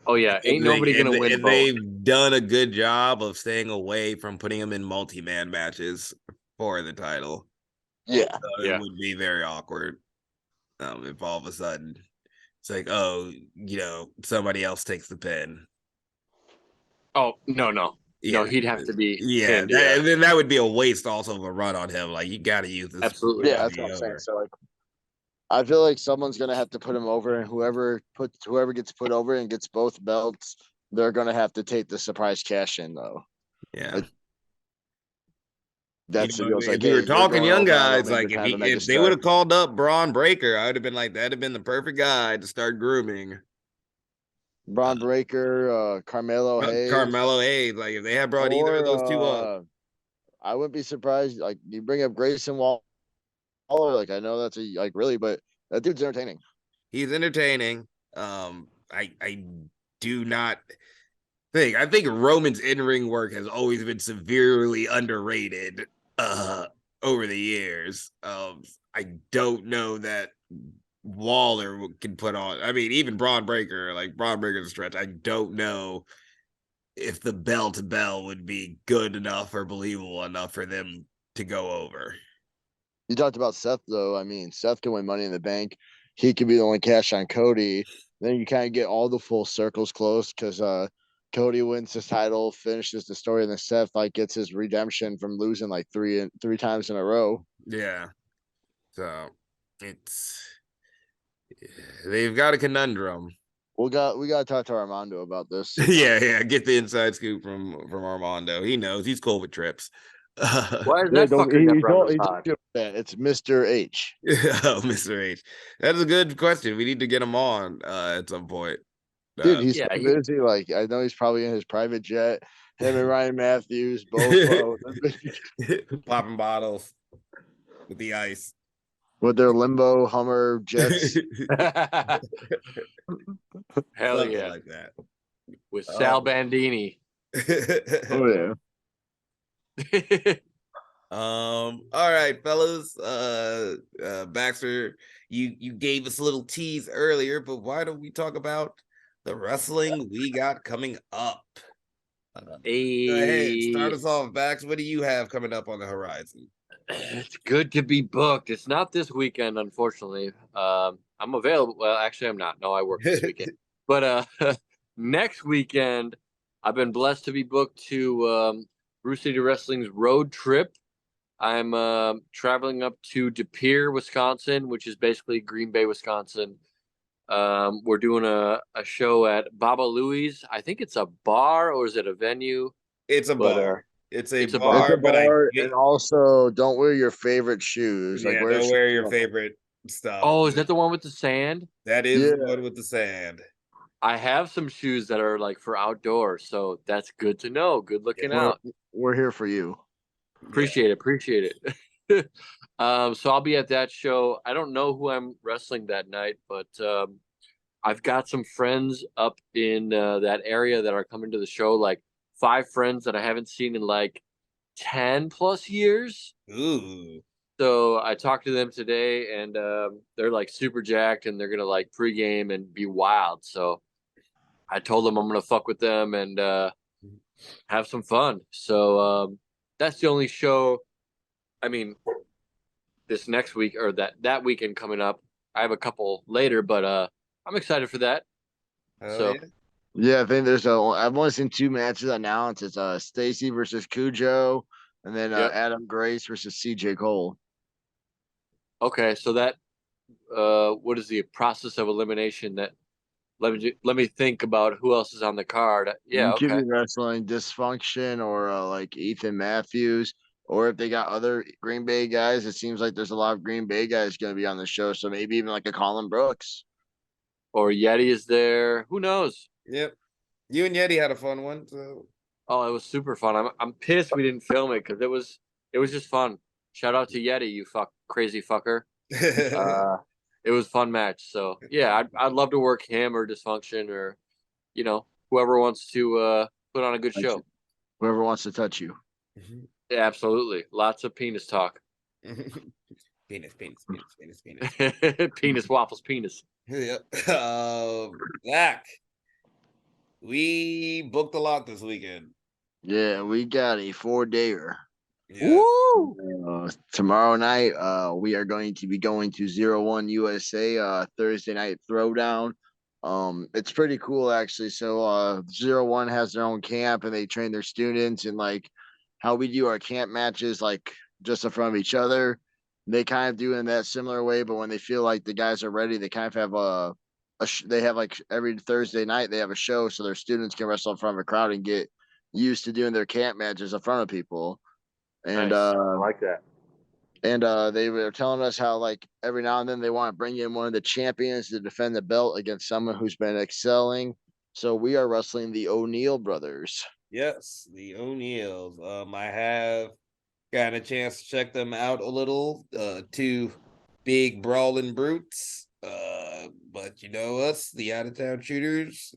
Oh yeah, ain't nobody gonna win And both. they've done a good job of staying away from putting them in multi-man matches for the title. Yeah. So Yeah. it would be very awkward if all of a sudden it's like, oh, somebody else takes the pin. Oh no. Yeah. No, he'd have to be Yeah, pinned. Yeah. and then that would be a waste also of a run on him. Like, you got to use this. Absolutely. Yeah, that's what I'm saying. So like I feel like someone's gonna have to put him over, and whoever gets put over and gets both belts, they're gonna have to take the surprise cash in though. Yeah. Like, that's the deal. It's If like, we were hey, you're talking going young over, I don't guys, think like you're kind of a if they would megastar. have called up Braun Breaker, I would have been like, that'd have been the perfect guy to start grooming. Braun Breaker, Carmelo Hayes, Carmelo Hayes. Like, if they had brought either of those two up, I wouldn't be surprised. Like you bring up Grayson Waller, like I know that's really, but that dude's entertaining. he's entertaining. I do not I think Roman's in-ring work has always been severely underrated over the years. I don't know that Waller can put on. I mean, even Braun Breaker, like Braun Breaker's a stretch. I don't know if the bell to bell would be good enough or believable enough for them to go over. You talked about Seth though. I mean, Seth can win Money in the Bank. He could be the only cash on Cody. Then you kind of get all the full circles close because Cody wins his title, finishes the story, and then Seth like gets his redemption from losing like three times in a row. Yeah. So they've got a conundrum. We got to talk to Armando about this. Yeah. Get the inside scoop from Armando. He knows. He's cool with trips. Why is that fucker never on the pod? It's Mr. H. Oh, Mr. H. That is a good question. We need to get him on at some point. Dude, he's so busy. Like I know he's probably in his private jet. Him and Ryan Matthews both popping bottles with the ice. With their limbo Hummer jets. Hell Something yeah. like that. With Sal Bandini. Oh yeah. All right, fellas. Baxter, you gave us a little tease earlier, but why don't we talk about the wrestling we got coming up? Go ahead, start us off, Bax. What do you have coming up on the horizon? It's good to be booked. It's not this weekend, unfortunately. I'm available. Well, actually, I'm not. No, I work this weekend. But next weekend, I've been blessed to be booked to Bruce City Wrestling's road trip. I'm traveling up to De Pere, Wisconsin, which is basically Green Bay, Wisconsin. We're doing a show at Baba Louie's. I think it's a bar, or is it a venue? It's a bar. It's a It's bar, a bar, and also don't wear your favorite shoes. Yeah, don't wear your favorite stuff. Oh, is that the one with the sand? That is the one with the sand. I have some shoes that are like for outdoors, so that's good to know. Good looking out. We're here for you. Appreciate it. So I'll be at that show. I don't know who I'm wrestling that night, but I've got some friends up in that area that are coming to the show. Like 5 friends that I haven't seen in like 10 plus years. Ooh. So I talked to them today, and they're like super jacked, and they're gonna like pregame and be wild. So I told them I'm gonna fuck with them and have some fun. So that's the only show. I mean, this next week or that weekend coming up. I have a couple later, but I'm excited for that. Hell So yeah. Yeah, I think I've only seen 2 matches announced. It's Stacy versus Cujo, and then yep. Adam Grace versus CJ Cole. Okay, so that what is the process of elimination? That let me think about who else is on the card. Yeah, You could okay. be wrestling Dysfunction or like Ethan Matthews, or if they got other Green Bay guys, it seems like there's a lot of Green Bay guys going to be on the show. So maybe even like a Colin Brooks. Or Yeti is there. Who knows? Yep. You and Yeti had a fun one. So Oh, it was super fun. I'm pissed we didn't film it because it was just fun. Shout out to Yeti, you crazy fucker. Uh, it was a fun match. So yeah, I'd love to work him or Dysfunction or whoever wants to put on a good show. Whoever wants to touch you. Yeah, absolutely. Lots of penis talk. penis, penis, penis, penis, penis. Penis waffles, penis. Yep. Zach, we booked a lot this weekend. Yeah, we got a 4-dayer. Yeah. Woo! Tomorrow night, we are going to be going to 01 USA Thursday night throwdown. It's pretty cool actually. So 01 has their own camp and they train their students, and like how we do our camp matches, like just in front of each other. They kind of do in that similar way, but when they feel like the guys are ready, they kind of have they have like every Thursday night they have a show so their students can wrestle in front of a crowd and get used to doing their camp matches in front of people. And Nice. I like that. they were telling us how like every now and then they want to bring in one of the champions to defend the belt against someone who's been excelling. So we are wrestling the O'Neill brothers. Yes, the O'Neills. I have gotten a chance to check them out a little. Two big brawling brutes. But you know us, the out of town shooters.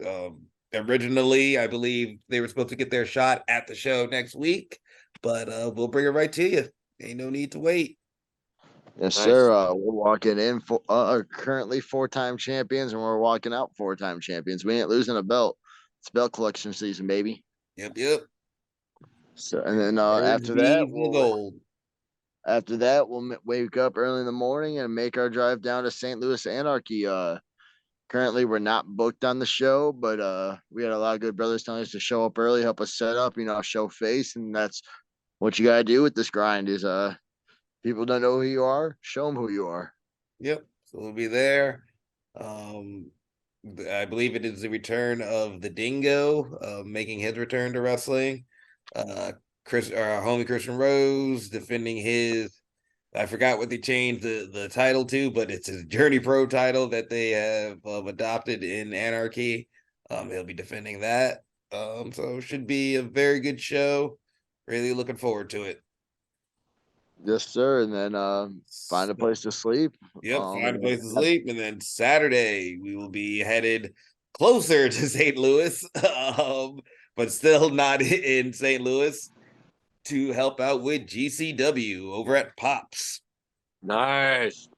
Originally, I believe they were supposed to get their shot at the show next week, but we'll bring it right to you. Ain't no need to wait. Yes, Nice. sir. We're walking in for currently 4-time champions, and we're walking out 4-time champions. We ain't losing a belt. It's belt collection season, baby. Yep, yep. So, and then Birds, bees, and the gold. after that, we'll wake up early in the morning and make our drive down to St. Louis Anarchy. Currently, we're not booked on the show, but we had a lot of good brothers telling us to show up early, help us set up, show face, and that's what you gotta do with this grind. Is people don't know who you are, show them who you are. Yep. So we'll be there. I believe it is the return of the Dingo, making his return to wrestling. Our homie Christian Rose defending his. I forgot what they changed the title to, but it's his Journey Pro title that they have adopted in Anarchy. He'll be defending that. So it should be a very good show. Really looking forward to it. Yes, sir. And then find a place to sleep. Yep, find a place to sleep, and then Saturday we will be headed closer to St. Louis, but still not in St. Louis, to help out with GCW over at Pops. Nice.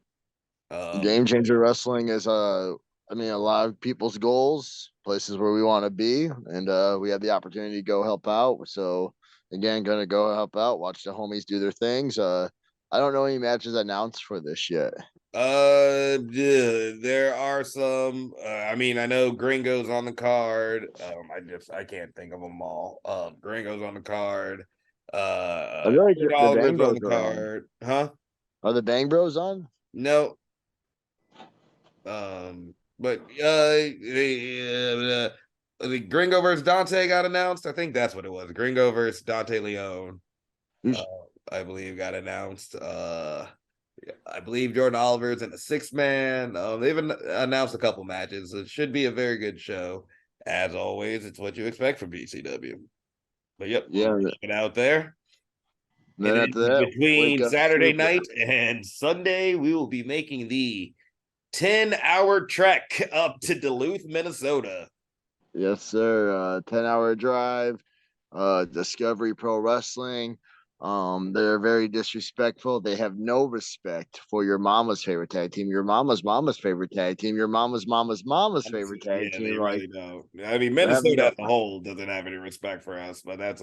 Game Changer Wrestling is I mean, a lot of people's goals, places where we want to be, and we have the opportunity to go help out. So again, gonna go help out, watch the homies do their things. I don't know any matches announced for this yet. Yeah, there are some. I mean, I know Gringo's on the card. I can't think of them all. Gringo's on the card. I feel like the Oliver's Bang on Bros the are on. card, huh? Are the Bang Bros on? No. But the Gringo versus Dante got announced. I think that's what it was. Gringo versus Dante Leone. I believe got announced. I believe Jordan Oliver's in a 6-man. They've announced a couple matches. It should be a very good show. As always, it's what you expect from BCW. But yep, Yeah, we'll check it out there. And And then then after that, wake between up Saturday super. night and Sunday, we will be making the 10-hour trek up to Duluth, Minnesota. Yes, sir. 10-hour drive. Discovery Pro Wrestling. They're very disrespectful. They have no respect for your mama's favorite tag team, your mama's favorite tag team, your mama's favorite tag Yeah, they team. Like, really don't. I mean, they have Minnesota no, as a whole doesn't have any respect for us, but that's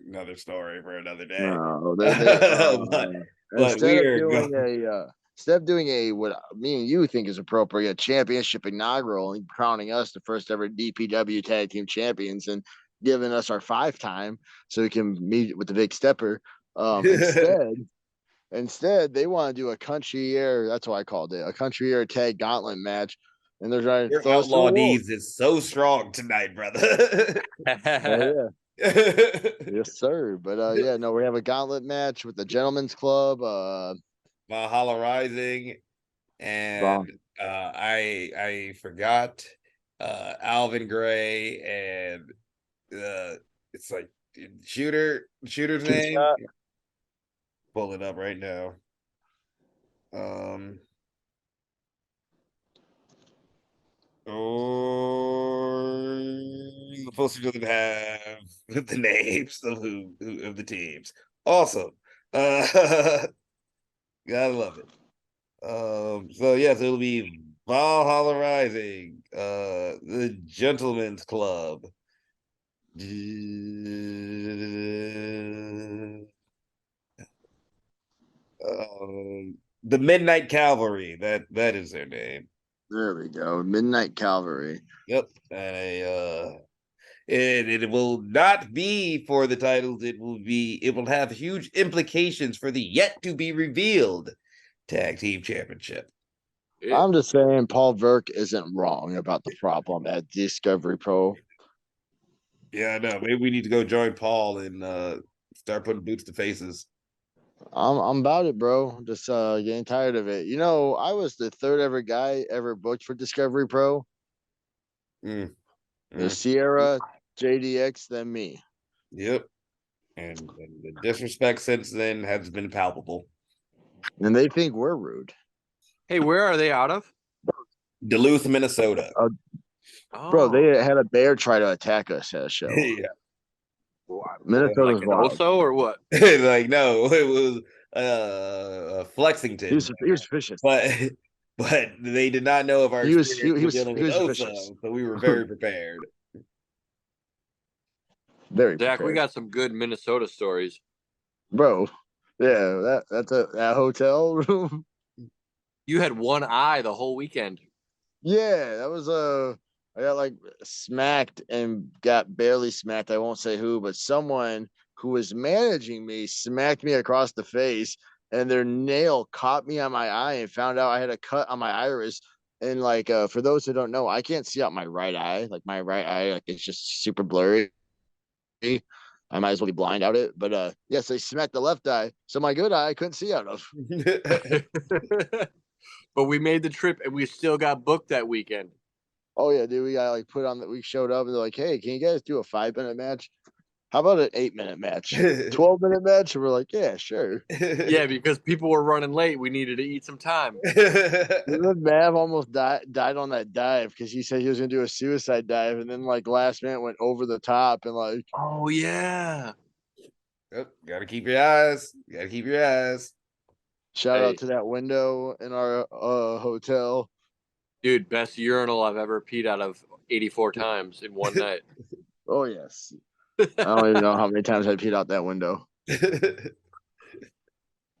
another story for another day. no, but instead we of are doing going. what me and you think is appropriate, a championship inaugural and crowning us the first ever DPW tag team champions and giving us our 5-time so we can meet with the big stepper. Instead they want to do a country air, that's what I called it, a country air tag gauntlet match, and they're trying to Your throw us to the outlaw wolves. D's is so strong tonight, brother. Oh yeah. Yes, sir. But yeah, no, we have a gauntlet match with the Gentlemen's Club. Valhalla Rising, Wrong. and I forgot Alvin Gray, and it's like shooter's Two name. shot. Pull it up right now. Or the poster doesn't have the names of who of the teams. Awesome. Gotta love it. So yes, it'll be Valhalla Rising, the Gentleman's Club. The Midnight Cavalry, that is their name. There we go. Midnight Cavalry. Yep. And it will not be for the titles. It will have huge implications for the yet to be revealed tag team championship. Yeah. I'm just saying Paul Verk isn't wrong about the problem at Discovery Pro. Yeah, I know. Maybe we need to go join Paul and start putting boots to faces. I'm about it, bro. Just getting tired of it. You know, I was the third ever guy ever booked for Discovery Pro. Mm, There's mm, Sierra, JDX, then me. yep. And the disrespect since then has been palpable. And they think we're rude. Hey, where are they out of? Duluth, Minnesota. Bro, they Oh, had a bear try to attack us at a show. Yeah. Minnesota's like an wild. Oso or what? Like, no, it was He Flexington. was vicious. But they did not know of our He was experience with dealing with vicious. Oso, so we were very prepared. Very Zach, we prepared. got some good Minnesota stories. Bro. Yeah, that hotel room. You had one eye the whole weekend. Yeah, that was I got like smacked and got barely smacked. I won't say who, but someone who was managing me smacked me across the face, and their nail caught me on my eye and found out I had a cut on my iris. And like for those who don't know, I can't see out my right eye. Like my right eye, like it's just super blurry. I might as well be blind out it. But yes, they smacked the left eye, so my good eye I couldn't see out of. But we made the trip and we still got booked that weekend. Oh yeah, dude, we got like put on that. We showed up and they're like, "Hey, can you guys do a 5-minute match? How about an 8-minute match? 12-minute match?" And we're like, "Yeah, sure." Yeah, because people were running late. We needed to eat some time. Mav almost died on that dive because he said he was gonna do a suicide dive, and then like last minute went over the top and like. Oh yeah. Yep, gotta keep your eyes. Gotta keep your eyes. Shout Hey. out to that window in our hotel. Dude, best urinal I've ever peed out of 84 times in one night. Oh yes, I don't even know how many times I peed out that window.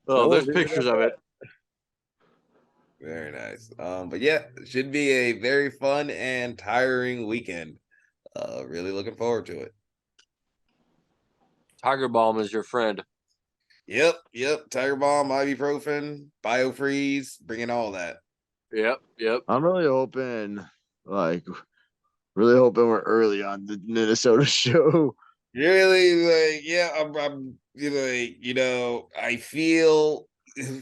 Oh, there's leave it pictures at of it. Very nice. But yeah, it should be a very fun and tiring weekend. Really looking forward to it. Tiger Balm is your friend. Yep. Tiger Balm, ibuprofen, biofreeze, bringing all that. Yep. I'm really hoping we're early on the Minnesota show. Really, like, yeah, I'm I feel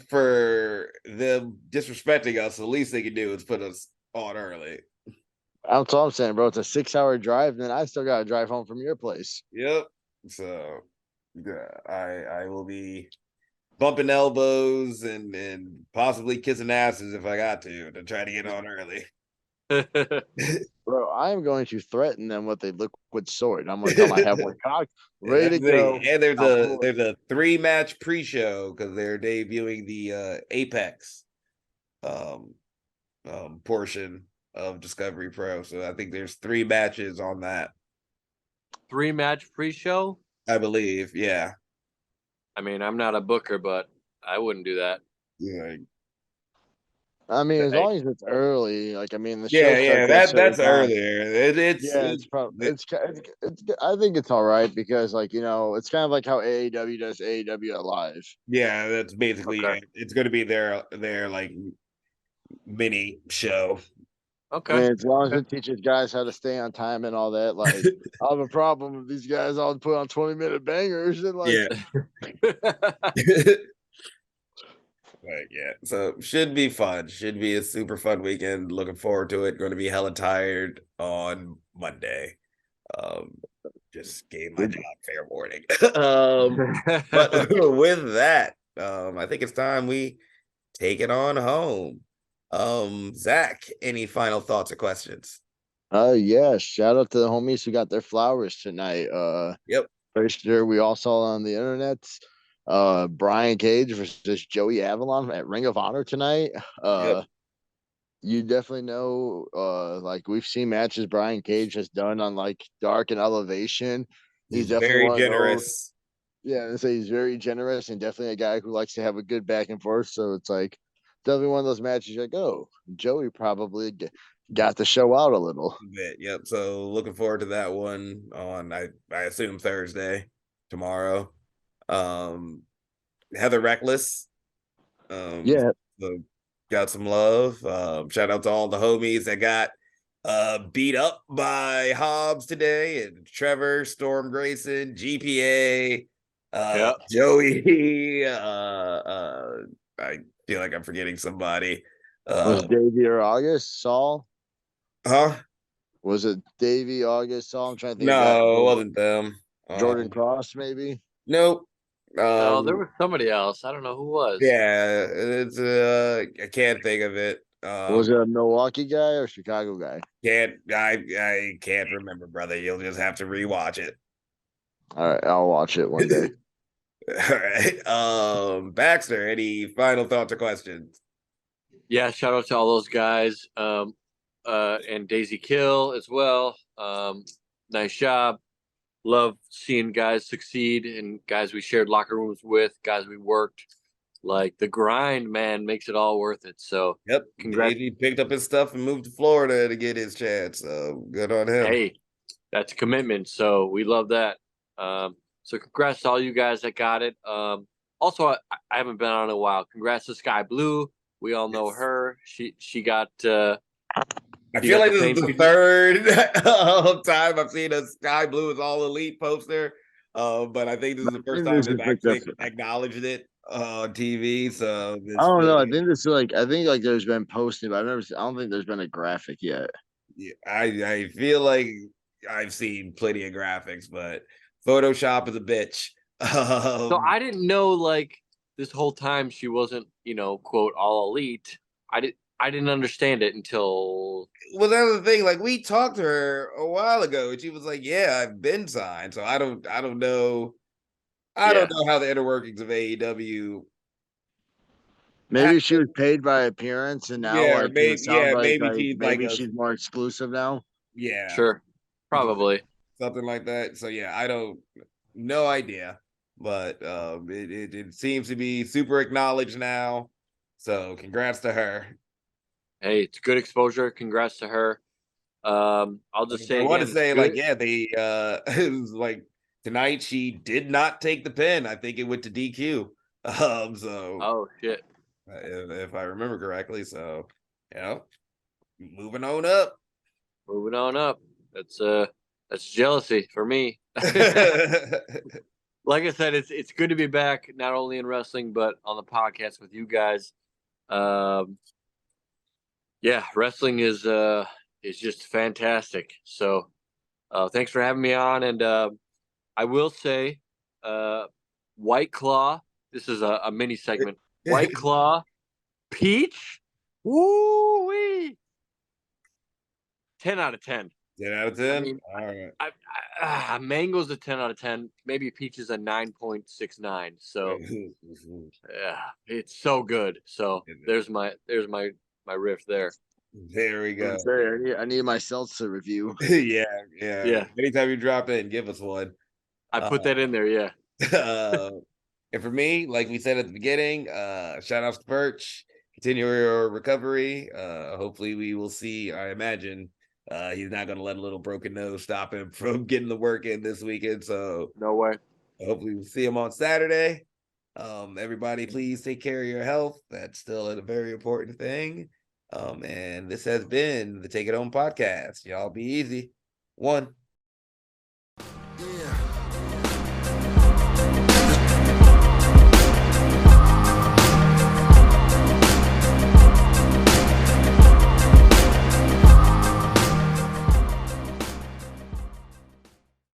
for them disrespecting us, the least they can do is put us on early. That's all I'm saying, bro. It's a 6-hour drive, and then I still gotta drive home from your place. Yep. So I will be bumping elbows and possibly kissing asses if I got to try to get on early. Bro, I am going to threaten them with a liquid sword. I'm going to tell them I have one cocked, ready to go. And there's I'll a pull it. there's a 3-match pre-show because they're debuting the Apex um portion of Discovery Pro. So I think there's 3 matches on that. 3-match pre-show. I believe, yeah. I mean, I'm not a booker, but I wouldn't do that. Yeah, I mean, as Hey. long as it's early, like I mean, the show yeah, starts at a certain that's time. earlier. Yeah, it's probably it's I think it's all right because like it's kind of like how AAW does AAW at Live. yeah, that's basically Okay. it. It's going to be their like mini show. I Okay. mean, as long as it teaches guys how to stay on time and all that, like I have a problem with these guys all put on 20-minute bangers and like Yeah. But yeah, so should be fun. Should be a super fun weekend. Looking forward to it. Going to be hella tired on Monday. Just gave my job fair warning. But with that, I think it's time we take it on home. Zach, any final thoughts or questions? yeah, shout out to the homies who got their flowers tonight. Yep. Pretty sure we all saw on the internet. Brian Cage versus Joey Avalon at Ring of Honor tonight. Yep. You definitely know, like we've seen matches Brian Cage has done on like Dark and Elevation. He's definitely very one of those. generous. Yeah, so he's very generous and definitely a guy who likes to have a good back and forth. So it's like definitely one of those matches you're like, oh, Joey probably got the show out a little. Bit. Yep. So looking forward to that one on I assume Thursday, tomorrow. Heather Reckless. Yeah, So got some love. Shout out to all the homies that got beat up by Hobbs today, and Trevor, Storm Grayson, GPA, Yep. Joey. I feel like I'm forgetting somebody. was Davey or August Saul? Huh? Was it Davey, August, Saul? I'm trying to think. No, it wasn't them. Jordan Cross, maybe. Nope. No, there was somebody else. I don't know who was. Yeah, it's I can't think of it. Was it a Milwaukee guy or Chicago guy? I can't remember, brother. You'll just have to rewatch it. All right, I'll watch it one day. All right. Baxter, any final thoughts or questions? Yeah, shout out to all those guys. And Daisy Kill as well. Nice job. Love seeing guys succeed and guys we shared locker rooms with, guys we worked. Like the grind, man, makes it all worth it. So Yep. congrats. He picked up his stuff and moved to Florida to get his chance. So good on him. Hey, that's commitment. So we love that. So congrats to all you guys that got it. Also, I haven't been on in a while. Congrats to Sky Blue. We all know her. She got. I feel like this is the third time I've seen a Sky Blue is all elite poster. But I think this is the first time they've actually acknowledged it on TV. So I don't know. I think this is I think there's been posting, but I don't think there's been a graphic yet. Yeah, I feel like I've seen plenty of graphics, but Photoshop is a bitch. So I didn't know this whole time she wasn't, quote, all elite. I didn't understand it until. Well, that's the thing. Like we talked to her a while ago, and she was like, "Yeah, I've been signed." So I don't know. I don't know how the inner workings of AEW. Maybe she was paid by appearance, and now maybe she's more exclusive now. Yeah, sure, probably something like that. So yeah, no idea, but it seems to be super acknowledged now. So congrats to her. Hey, it's good exposure. Congrats to her. I'll just say. I want to say they it was like tonight she did not take the pin. I think it went to DQ. So oh shit. If I remember correctly. So, moving on up. Moving on up. That's jealousy for me. Like I said, it's good to be back, not only in wrestling but on the podcast with you guys. Yeah, wrestling is just fantastic. So, thanks for having me on. And I will say, White Claw. This is a mini segment. White Claw, peach. Woo wee. 10 out of 10. 10 out of 10. I mean, All right. Mango's a 10 out of 10. Maybe peach is a 9.69. So yeah, it's so good. So there's my riff there. There we go. I need my seltzer review. Yeah. Yeah. Anytime you drop in, give us one. I put that in there. Yeah. And for me, like we said at the beginning, shout outs to Perch. Continue your recovery. Hopefully we will see. I imagine he's not going to let a little broken nose stop him from getting the work in this weekend. So No way. hopefully we'll see him on Saturday. Everybody, please take care of your health. That's still a very important thing. And this has been the Take It Home podcast. Y'all be easy. 1. Yeah.